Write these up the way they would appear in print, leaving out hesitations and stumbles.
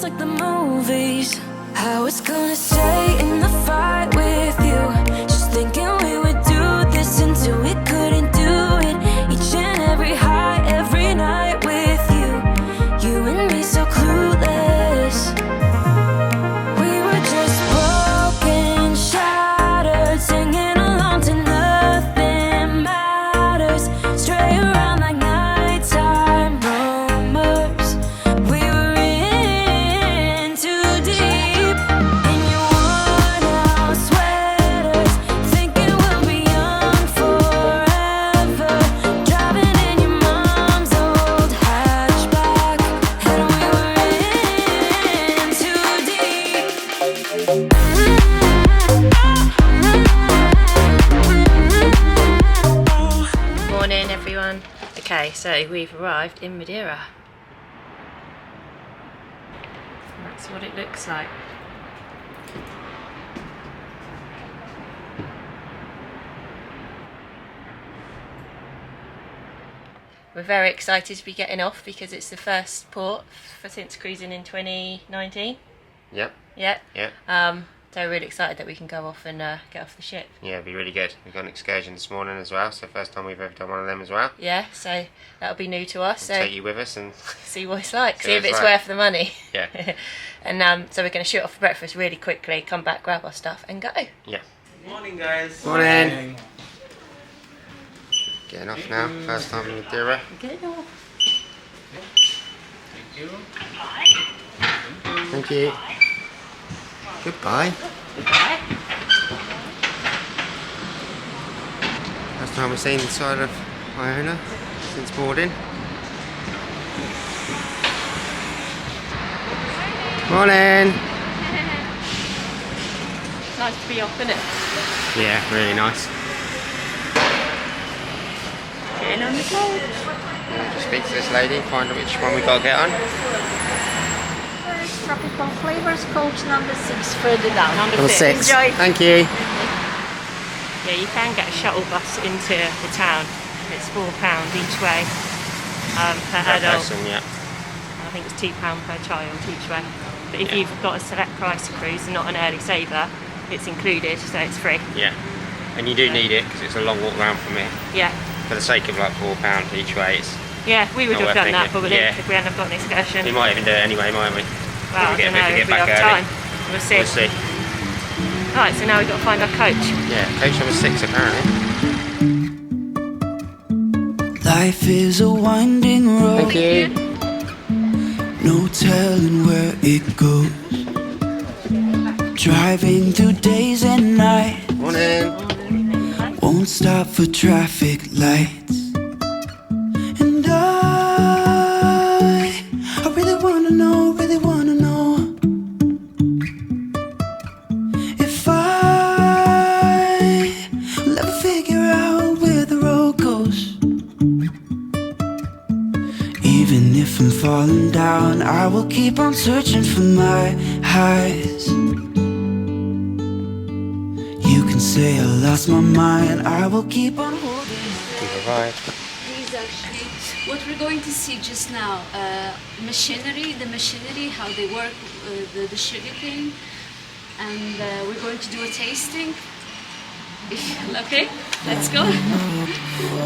like the movies. How it's gonna stay in the fight with you. Just thinking we would do this until we couldn't do it. Each and every high, every night with you. You and me so clueless. We were just broken, shattered, singing along to nothing matters. Stray around like nighttime rumors. We were in too deep. In your worn out sweaters, thinking we'll be young forever. Driving in your mom's old hatchback, and we were in too deep. Morning everyone. Okay, so we've arrived in Madeira. And that's what it looks like. We're very excited to be getting off because it's the first port since cruising in 2019. Yep. Yeah. Yeah. So we're really excited that we can go off and get off the ship. Yeah, it'd be really good. We've got an excursion this morning as well, so first time we've ever done one of them as well. Yeah, so that'll be new to us. We'll So take you with us and see what it's like, See see what if it's it's like. worth the money. yeah. And so we're going to shoot off for breakfast really quickly, come back, grab our stuff and go. Yeah. Morning, guys. Morning. Getting off now. First time in Madeira. Get off. Thank you. Thank you. Goodbye. First time we've seen the side of Iona since boarding. Morning. Nice to be off, isn't it? Yeah, really nice. Getting on the boat. Just speak to this lady, find out which one we got to get on. Tropical flavors, coach number 6 further down. Number 6. Enjoy. Thank you. Yeah, you can get a shuttle bus into the town. It's £4 each way per adult. Person, yeah. I think it's £2 per child each way. But if you've got a select price cruise and not an early saver, it's included, so it's free. Yeah. And you do need it because it's a long walk round from here. Yeah. For the sake of like £4 each way, it's Yeah, we would Not have worth done that thinking. probably Yeah. if we hadn't have got an excursion. we might even do it anyway, mightn't we? Well, I If we don't get- know, if we if get we have back early. time. We'll see. We'll see. Right, so now we've got to find our coach. Yeah, coach number 6 apparently. Life is a winding road. Thank you. No telling where it goes. Driving through days and nights. Morning. Won't stop for traffic lights. And I really wanna know, if I will ever figure out where the road goes. Even if I'm falling down, I will keep on searching for my highs. You can say I lost my mind, I will keep on holding. We've arrived. These actually, what we're going to see just now, the machinery, how they work, the sugarcane, and we're going to do a tasting. Okay, let's go.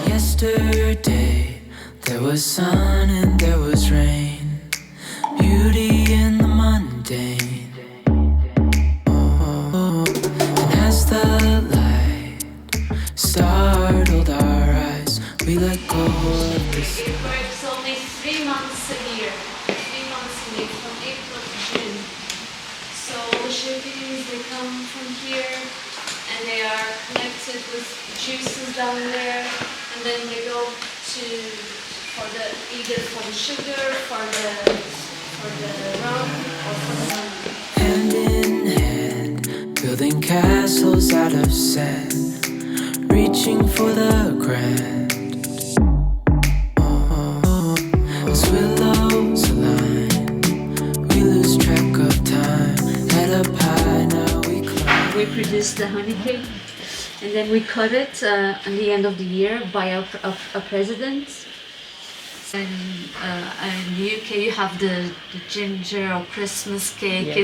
Yesterday, there was sun and there was rain. Beauty in the mundane. And as the light startled our eyes, we let go of the It works only 3 months a year. 3 months a year, from April to June. So the sugarcanes, they come from here, and they are connected with juices down there, and then they go to either for the sugar, for the rum, or for the wine. hand in hand, building castles out of sand, reaching for the grand. As willows align, we lose track of time. Head up high, now we climb. We produce the honey cake, and then we cut it at the end of the year by a president. In the UK, you have the ginger or Christmas cake.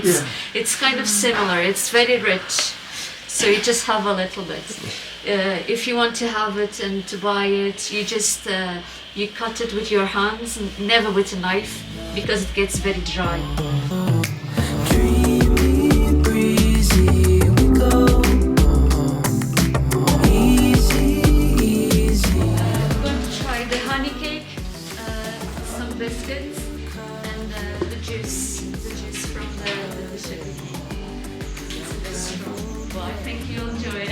It's kind of similar. It's very rich, so you just have a little bit. If you want to have it and to buy it, you just you cut it with your hands, never with a knife, because it gets very dry. Dreamy, breezy, we go. Easy, easy. I'm going to try the honey cake, some biscuits, and the juice from the sugar. It's a bit strong, but I think you'll enjoy it.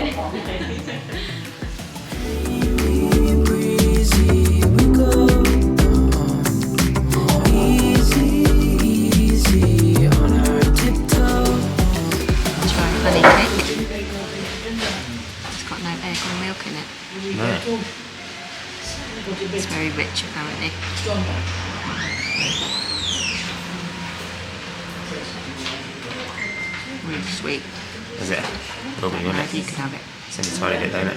Dreamy, breezy, we go. Easy, easy on our tiptoe. Try honey cake. It's got no egg or milk in it. No. It's very rich apparently. Really sweet. Is it? Will be, won't You it? can have it. It's only a tiny bit, don't it?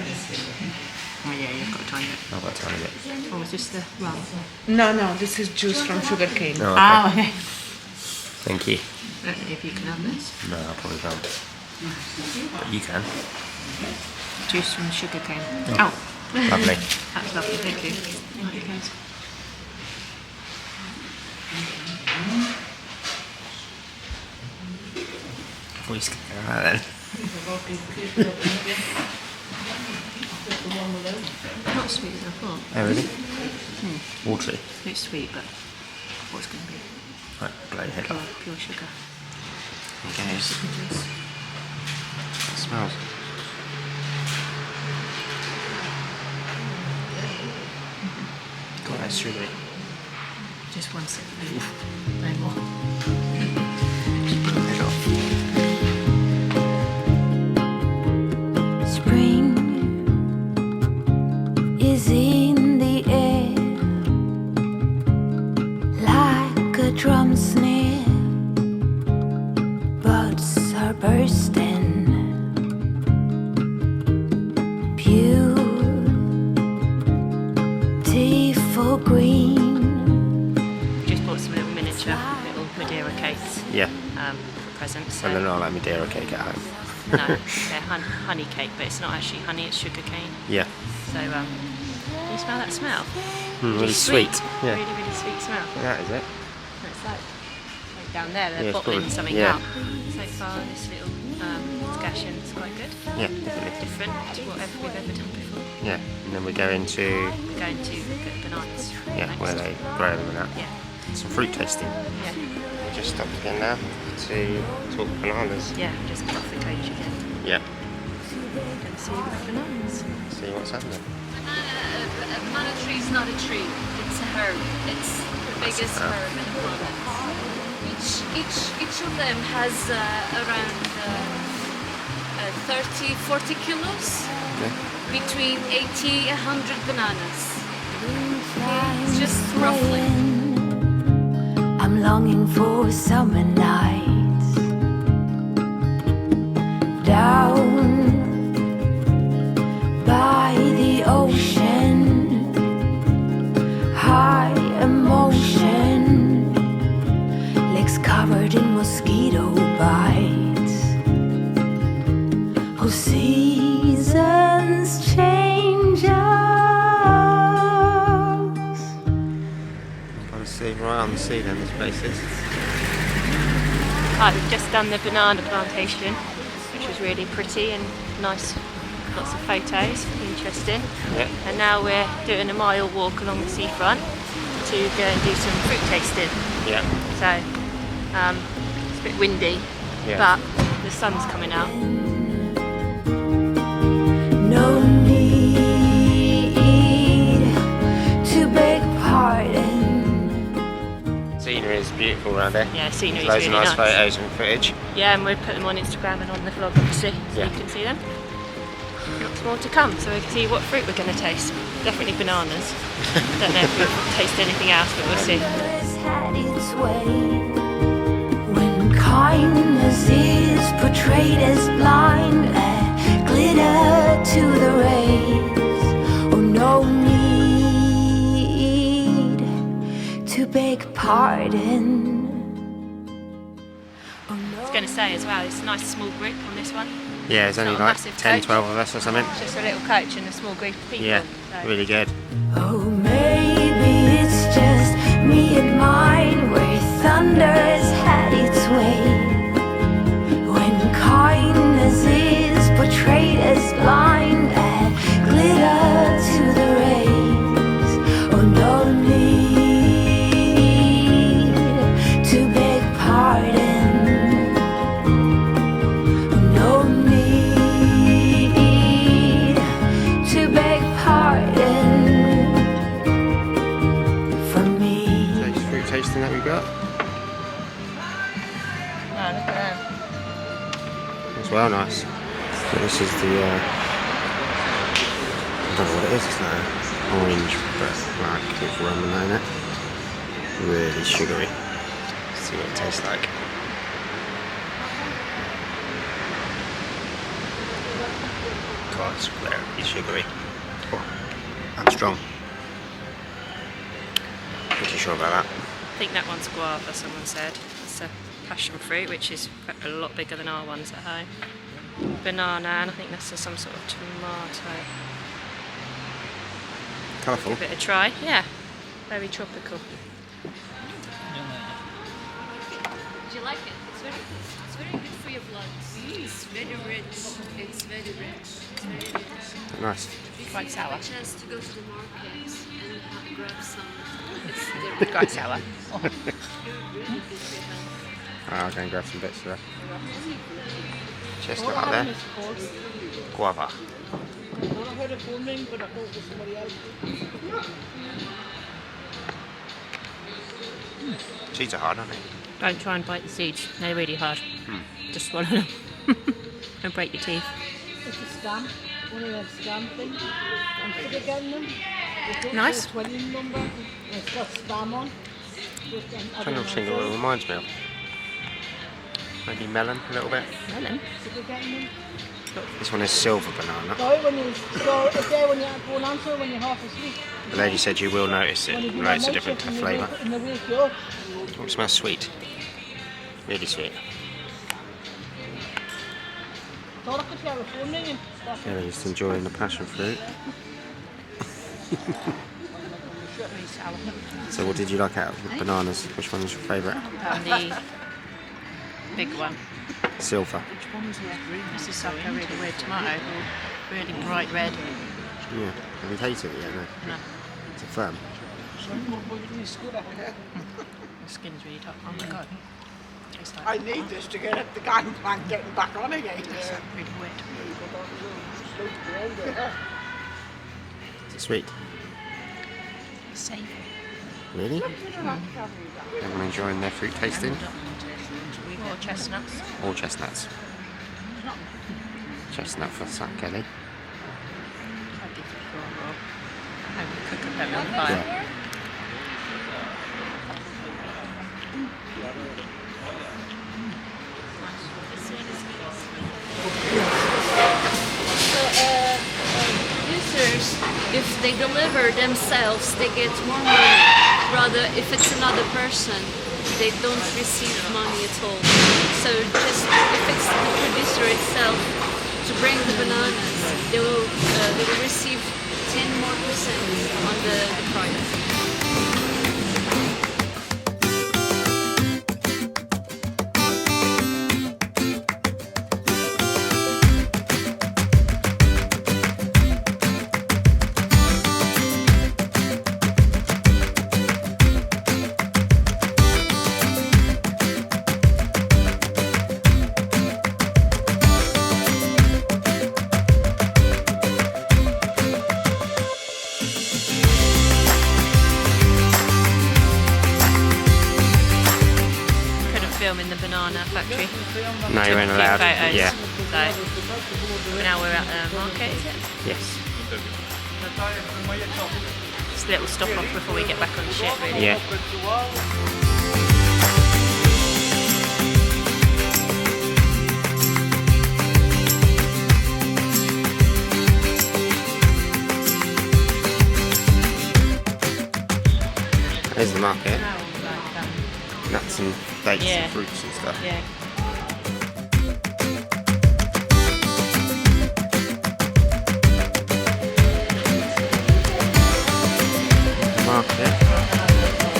Oh yeah, you've got a tiny bit. I've got a tiny bit. Or was this the rum? No, this is juice from sugarcane. No, okay. Oh, okay. Thank you. I don't know if you can have this. No, I probably can't. But you can. Juice from sugar cane. Oh, Lovely. that's lovely, thank you. Right, it goes. We skip that then. Not as sweet as I thought. Oh, really? Watery. It's sweet, but what's going to be Right, blow your head up. pure sugar. There it goes. It smells. God, that's sugary. Just one sip. No more. Head off. Spring is in the air like a drum snare. Buds are bursting, beautiful green. Just bought some little miniature, little Madeira cakes Yeah. for presents. So And they're not like Madeira cake at home. no, they're honey cake, but it's not actually honey, it's sugar cane. Yeah. So, can you smell that smell? Really sweet. Yeah. Really, really sweet smell. That is it. It's like down there, they're Yeah, it's bottling probably- something yeah. out. So far, this little Excursion is quite good. Yeah, definitely. Different to whatever we've ever done before. Yeah. And then we go into, We're going to get bananas. yeah, next. where they grow them and that. Yeah, Some fruit tasting. yeah, We just stopped again now to talk bananas. yeah. Just cut off the cage again. Yeah. Gonna see the bananas. See what's happening. A banana tree is not a tree, it's a herb. It's the biggest herb in the province. Each of them has around 30-40 kilos, Okay. between 80-100 bananas. It's just roughly. I'm longing for summer nights down by the ocean, high emotion, legs covered in mosquito bites. Oh, seasons change us. On the sea, right on the sea then, this place is. We've just done the banana plantation, which was really pretty and nice. Lots of photos, interesting. Yeah. And now we're doing a mile walk along the seafront to go and do some fruit tasting. Yeah. So it's a bit windy, Yeah. but the sun's coming out. No need to beg pardon. Scenery is beautiful around there. Yeah, scenery is Loads really of nice nice. photos and footage. Yeah, and we'll put them on Instagram and on the vlog, obviously, so Yeah. you can see them. Lots more to come, so we can see what fruit we're going to taste. Definitely bananas. Don't know if we'll taste anything else, but we'll see. Has had its way. When kindness is portrayed as blind, glitter to the rays. Oh, no need pardon. I was going to say as well, it's a nice small group on this one. Yeah, there's only not a like massive 10, coach. 12 of us or something. It's just a little coach and a small group of people. Yeah, so. really good. Oh, maybe it's just me and mine, where thunder has had its way. When kindness is portrayed as blind, add glitter to the rays. Oh, no need to beg pardon. Oh, no need to beg pardon from me. Taste fruit tasting that we got. Oh, look at that. It's well nice. So this is the, I don't know what it is, it's like orange, but like with rum in it. Really sugary. See what it tastes like. God, it's very sugary. Oh, and strong. Not too sure about that. I think that one's guava, someone said. It's a passion fruit, which is a lot bigger than our ones at home. Banana, and I think that's some sort of tomato. Colourful. Give it a try. Yeah, very tropical. Do you like it? It's very good for your blood. It's very rich. It's very rich. It's very rich. Nice. If Quite you sour. have a chance to go to the market and grab some, it's the Quite sour. really good for your health. I'll go and grab some bits of that. Chestnut up there. Guava. Seeds are hard, aren't they? Don't try and bite the seeds. They're really hard. Just swallow them. Don't break your teeth. It's a scam, one of them scam things. I'm sick of getting them. Nice. It's got a 20 number, and it's got spam on. I don't know what it reminds me of. Maybe melon a little bit. Melon. Sick of getting them. This one is silver banana. So when you go there when you won't answer when you're half asleep. The lady said you will notice it. When you do Loads that of different night shift flavour. in the week, yo. Oh, it smells sweet. Really sweet. Thought I could hear a phone ringing. Yeah, they're just enjoying the passion fruit. So what did you like out of the bananas? Which one was your favourite? The big one. Silver. Which one was it? This is like a really weird tomato. Really bright red. Yeah. Have you tasted it yet? No. No. Is it firm? The skin's really tough. Oh my god. Tastes like I need this to get at the gangplank getting back on again. it's really weird. Is it sweet? Savoury. Really? Everyone enjoying their fruit tasting? Or chestnuts. All chestnuts. Chestnut for Sat Kelly. I'd give it a raw. I would cook them on fire. Yeah. So, users, if they deliver themselves, they get more money. Rather, if it's another person, they don't receive money at all. So, just if it's the producer itself to bring the bananas, they will receive 10% more on the price. Film in the banana factory. No, you weren't Took a few allowed. photos. Yeah. So now we're at the market, is it? Yes. Just a little stop off before we get back on the ship, really. Yeah. There's the market. Now we're going back. Yeah. some fruits and stuff. Yeah. Market.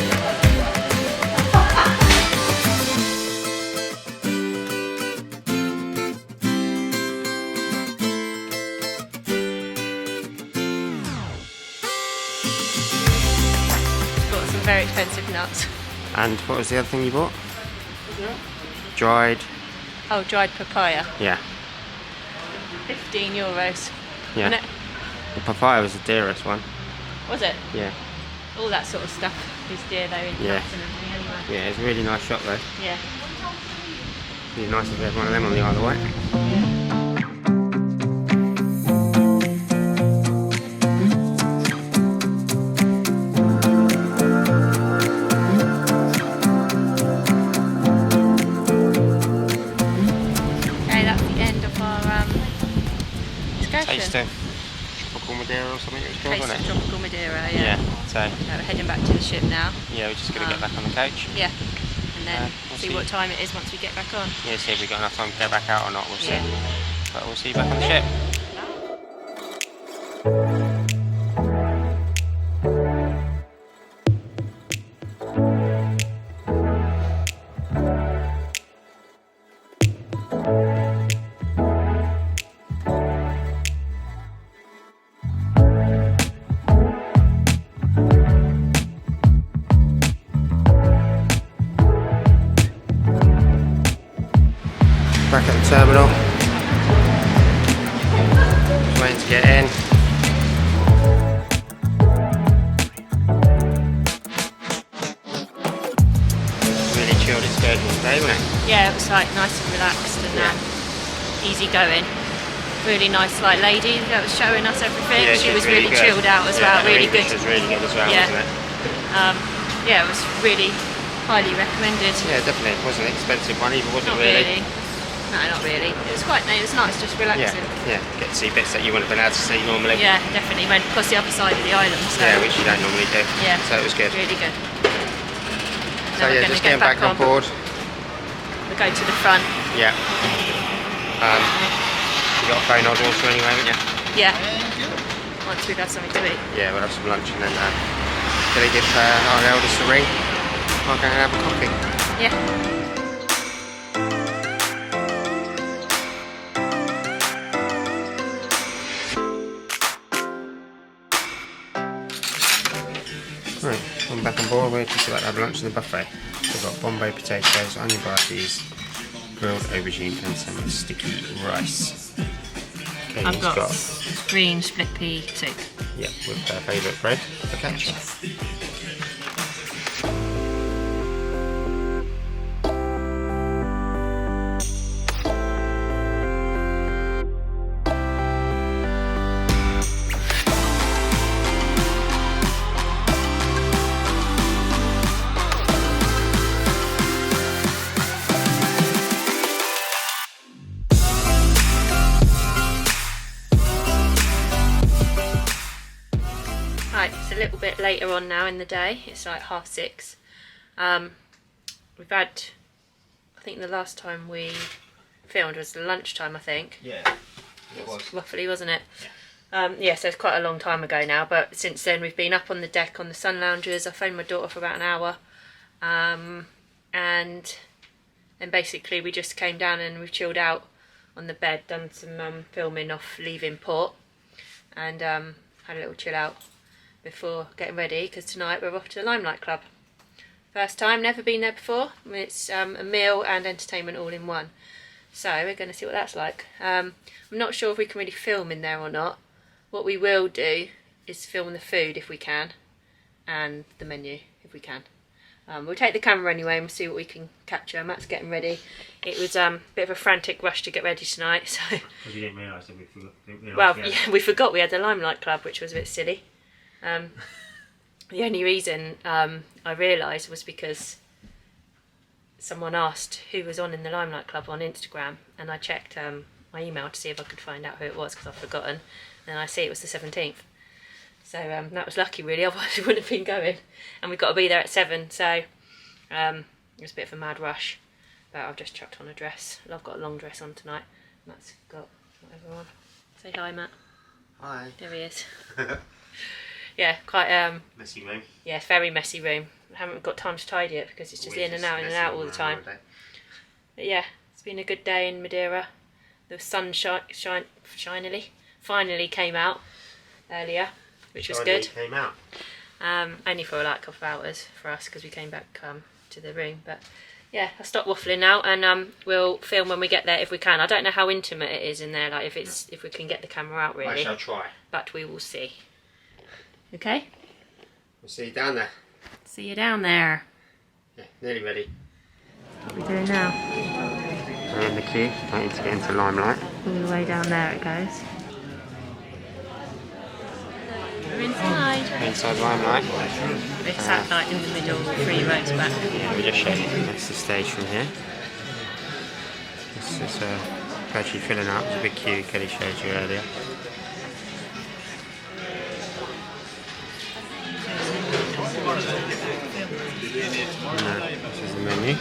Got some very expensive nuts. And what was the other thing you bought? Dried. Oh, dried papaya. Yeah. €15. Yeah. Wasn't it? The papaya was the dearest one. Was it? Yeah. All that sort of stuff is dear though in Yeah. nuts and everything anyway. Yeah, it's a really nice shop though. Yeah. Really nice if we had one of them on the Isle of Wight. Okay, that's the end of our excursion. Taste of tropical Madeira or something it was called, Taste wasn't of it? tropical Madeira, Yeah. yeah. So We're heading back to the ship now. yeah, we're just gonna get back on the coach. Yeah. And then We'll see see. what time it is once we get back on. Yeah, see if we've got enough time to go back out or not. We'll see. Yeah. But we'll see you back on the ship. Back at the terminal. Just waiting to get in. Really chilled excursion today, wasn't it? Yeah, it was like nice and relaxed and easy going. Really nice like lady that was showing us everything. Yeah, she was really really good. chilled out as well, and her really good. English was really good as well, Yeah. wasn't it? Yeah, it was really highly recommended. Yeah, definitely. It wasn't an expensive one either, was it Not really. No, not really. It was quite nice. It was nice, just Yeah, relaxing. yeah. Get to see bits that you wouldn't have been able to see normally. Yeah, definitely. Went across the other side of the island. So Yeah, which you don't normally do. yeah, So it was good. really good. So Now we're yeah, gonna just get getting back on board. We go to the front. Yeah. You got a phone on water anyway, haven't you? Yeah. Once we've had something to eat. Yeah, we'll have some lunch and then gonna give our eldest a ring. I'll go and have a coffee. Yeah. Right, I'm back on board. We're just about to have lunch in the buffet. We've got Bombay potatoes, onion bhatis, grilled aubergine and some sticky rice. I've Katie's got green split pea soup. yeah, with her favourite bread for ketchup. Right, it's a little bit later on now in the day. It's like 6:30. We've had, I think the last time we filmed was lunchtime, I think. Yeah, it was. Roughly, wasn't it? Yeah, so it's quite a long time ago now, but since then we've been up on the deck on the sun loungers. I phoned my daughter for about an hour, and then basically we just came down and we've chilled out on the bed, done some filming off leaving port, and had a little chill out before getting ready, because tonight we're off to the Limelight Club. First time, never been there before. It's a meal and entertainment all in one. So we're going to see what that's like. I'm not sure if we can really film in there or not. What we will do is film the food if we can, and the menu if we can. We'll take the camera anyway and we'll see what we can capture. Matt's getting ready. It was a bit of a frantic rush to get ready tonight. So, Because you didn't realise that we forgot. well, yeah, we forgot we had the Limelight Club, which was a bit silly. The only reason I realised was because someone asked who was on in the Limelight Club on Instagram, and I checked my email to see if I could find out who it was, because I'd forgotten, and I see it was the 17th. So that was lucky really, otherwise we wouldn't have been going. And we've got to be there at 7, so It was a bit of a mad rush, but I've just chucked on a dress. I've got a long dress on tonight. Matt's got whatever on. Say hi, Matt. Hi. There he is. Yeah, quite Messy room. yeah, very messy room. I haven't got time to tidy it because it's just in and out all the time. But yeah, it's been a good day in Madeira. The sun finally came out earlier, which was good. Came out. Only for like a couple of hours for us because we came back to the room. But yeah, I'll stop waffling now, and we'll film when we get there if we can. I don't know how intimate it is in there, like if we can get the camera out really. I shall try. But we will see. Okay. We'll see you down there. See you down there. Yeah, nearly ready. What are we doing now? We're in the queue, waiting to get into Limelight. All the way down there it goes. We're inside. Inside Limelight. We're sat like in the middle, 3 rows back. Yeah, we just showed you. That's the stage from here. This is gradually filling up. There's a big queue Kelly showed you earlier. This is the menu.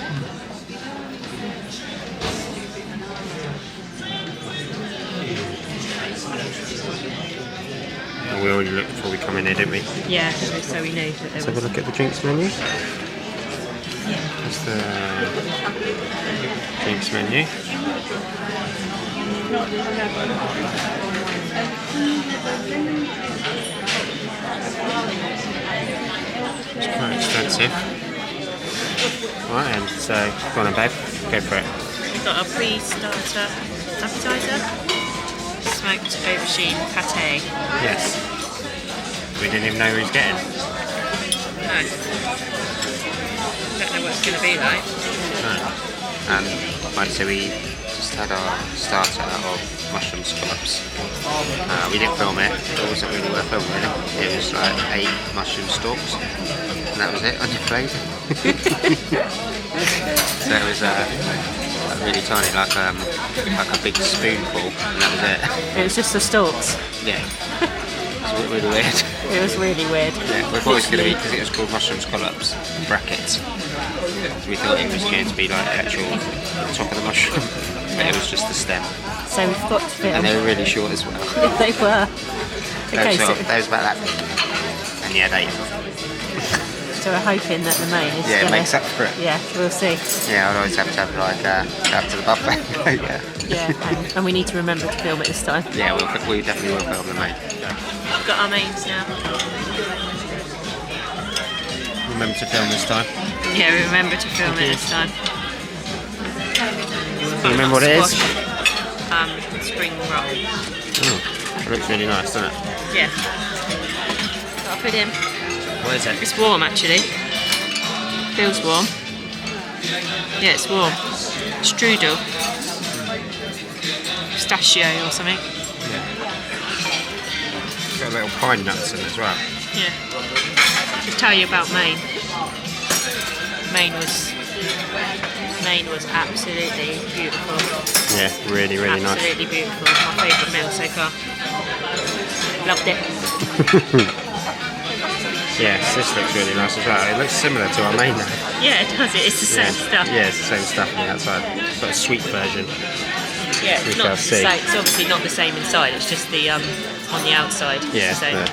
We already looked before we come in here, didn't we? Yeah, so we knew that there Let's was. have a look at the drinks menu. Yeah. That's the drinks menu. It's quite expensive. Right then, so go on then, babe, go for it. We've got our pre-starter appetizer. Smoked aubergine pate. Yes. We didn't even know who he was getting. No. Don't know what it's going to be like. No. Right, so we just had our starter of mushroom scallops. We didn't film it. It wasn't really worth filming really. It was like 8 mushroom stalks. And that was it on your plate. So it was really tiny, like a big spoonful, and that was it. It was just the stalks. Yeah. It was really weird. It was really weird. Yeah, we thought it was going to be, because it was called mushroom scallops in brackets. So we thought it was going to be like the actual top of the mushroom, but it was just the stem. So we've got to film. And they were really short as well. They were. Okay, They was about that big. And yeah, they. So we're hoping that the main is Yeah, it makes up for it. Yeah, we'll see. Yeah, I'd always have to have like up to the buffet. Yeah. Yeah, and we need to remember to film it this time. Yeah, we definitely will film the main. We've got our mains now. Remember to film this time. Yeah, we remember to film it this time. Do you remember what it is? Spring roll. Oh, it looks really nice, doesn't it? Yeah. Got to put in. What is it? It's warm actually. Feels warm. Yeah, it's warm. Strudel. Pistachio or something. Yeah. Got little pine nuts in it as well. Yeah. Just tell you about Maine. Maine was absolutely beautiful. Yeah, really, really nice. Absolutely beautiful. My favourite meal so far. Loved it. Yes, this looks really nice as well. It looks similar to our main now. Yeah, it does. It's the same stuff. Yeah, it's the same stuff on the outside. It's got a sweet version. Yeah, We it's shall not the see. same. It's obviously not the same inside. It's just the on the outside. It's Yeah, the same. the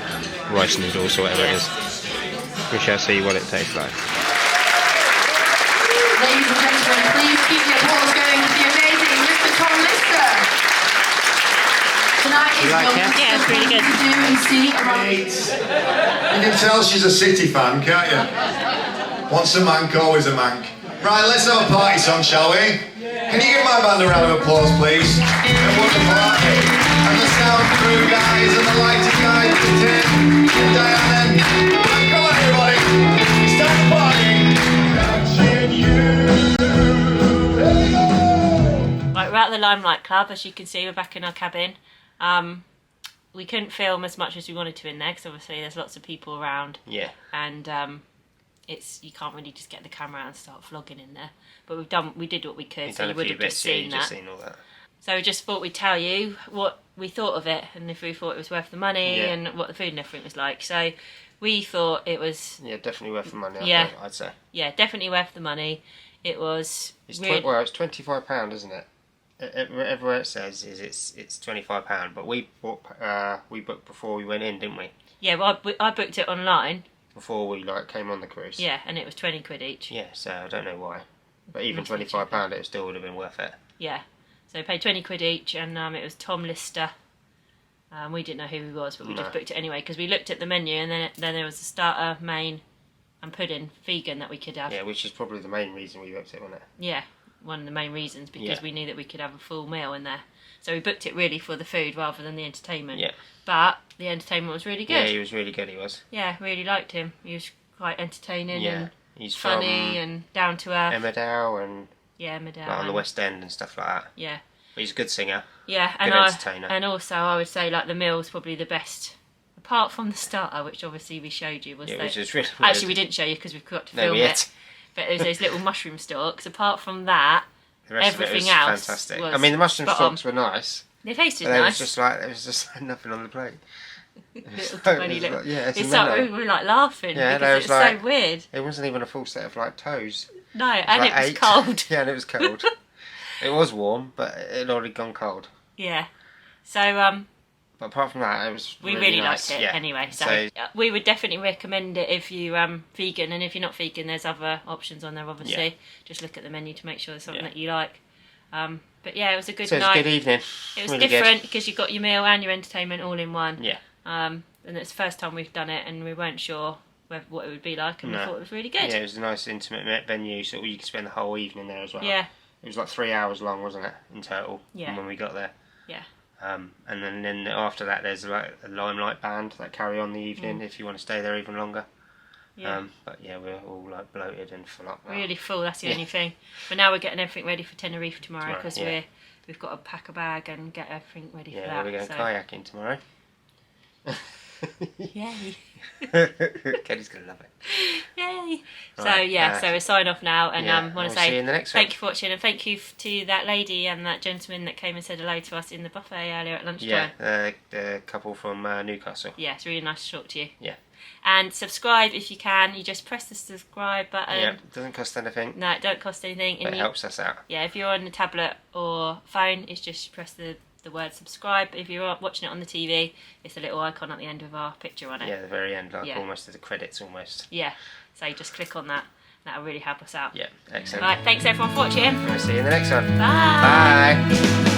rice noodles or whatever Yeah. it is. We shall see what it tastes like. Ladies and gentlemen, please keep the applause going for the amazing Mr. Tom Lister. Tonight is You like your it? Yeah, it's really good. to do and see around. You can tell she's a City fan, can't you? Once a mank, always a mank. Right, let's have a party song, shall we? Can you give my band a round of applause, please? A wonderful party. And the sound crew guys, and the lighting guys, and Tim, and Diane. Come on, everybody. It's time to party. Touching you. Right, we're at the Limelight Club. As you can see, we're back in our cabin. We couldn't film as much as we wanted to in there because obviously there's lots of people around. Yeah. And you can't really just get the camera out and start vlogging in there. But we did what we could, You've so done you a would few have just bits, yeah, seen you've that. just seen all that. So we just thought we'd tell you what we thought of it and if we thought it was worth the money Yeah. and what the food and everything was like. So we thought it was, Yeah, definitely worth the money, Yeah. I'd say. yeah, definitely worth the money. It was It's really... it's £25, isn't it? Everywhere it says is it's £25, but we booked before we went in, didn't we? Yeah, well, I booked it online. Before we came on the cruise. Yeah, and it was 20 quid each. Yeah, so I don't know why, but even £25, it still would have been worth it. Yeah, so we paid 20 quid each, and it was Tom Lister. We didn't know who he was, but we just booked it anyway because we looked at the menu, and then there was a starter, main, and pudding, vegan that we could have. Yeah, which is probably the main reason we booked it, wasn't it? Yeah, one of the main reasons, because we knew that we could have a full meal in there. So we booked it really for the food rather than the entertainment. Yeah. But the entertainment was really good. Yeah, he was really good, he was. Yeah, really liked him. He was quite entertaining and he's funny and down to earth. Emmerdale and Emmerdale. on the West End and stuff like that. Yeah. But he's a good singer. Yeah, good entertainer. And also I would say the meal's probably the best, apart from the starter, which obviously we showed you. Which is really actually we didn't show you because we forgot to film it. But it was those little mushroom stalks. Apart from that, the rest everything of it was else fantastic. was I mean, the mushroom spot stalks on. were nice. They tasted but nice. There was just nothing on the plate. Little tiny little. It's like, we were laughing because it's so weird. It wasn't even a full set of toes. No, and it was cold. Yeah, and it was cold. It was warm, but it had already gone cold. Yeah. So but apart from that, it was we really really nice. liked it anyway. So we would definitely recommend it if you vegan, and if you're not vegan, there's other options on there. Obviously, just look at the menu to make sure there's something that you like. But yeah, it was a good night. It was a good evening. It was really different because you got your meal and your entertainment all in one. Yeah. And it's the first time we've done it, and we weren't sure what it would be like, and we thought it was really good. Yeah, it was a nice intimate venue, so you could spend the whole evening there as well. Yeah. It was 3 hours long, wasn't it, in total? Yeah. When we got there. Yeah. And then after that, there's a Limelight band that carry on the evening if you want to stay there even longer. Yeah. But yeah, we're all bloated and full up. Really full. That's the only thing. But now we're getting everything ready for Tenerife tomorrow because we've got to pack a bag and get everything ready for that. Yeah, we're going kayaking tomorrow. Yay. Kelly's going to love it. Yay. Right, so we'll sign off now, and want to say see you in the next thank one. you for watching, and thank you to that lady and that gentleman that came and said hello to us in the buffet earlier at lunchtime. Yeah, the couple from Newcastle. Yeah, it's really nice to talk to you. Yeah. And subscribe if you can. You just press the subscribe button. Yeah, it doesn't cost anything. No, it don't cost anything. But it helps us out. Yeah, if you're on a tablet or phone, it's just press the word subscribe. If you're watching it on the TV, it's a little icon at the end with our picture on it. Yeah, the very end, almost at the credits almost. Yeah, so you just click on that. That'll really help us out. Yeah, excellent. Right, thanks everyone for watching. We'll see you in the next one. Bye. Bye.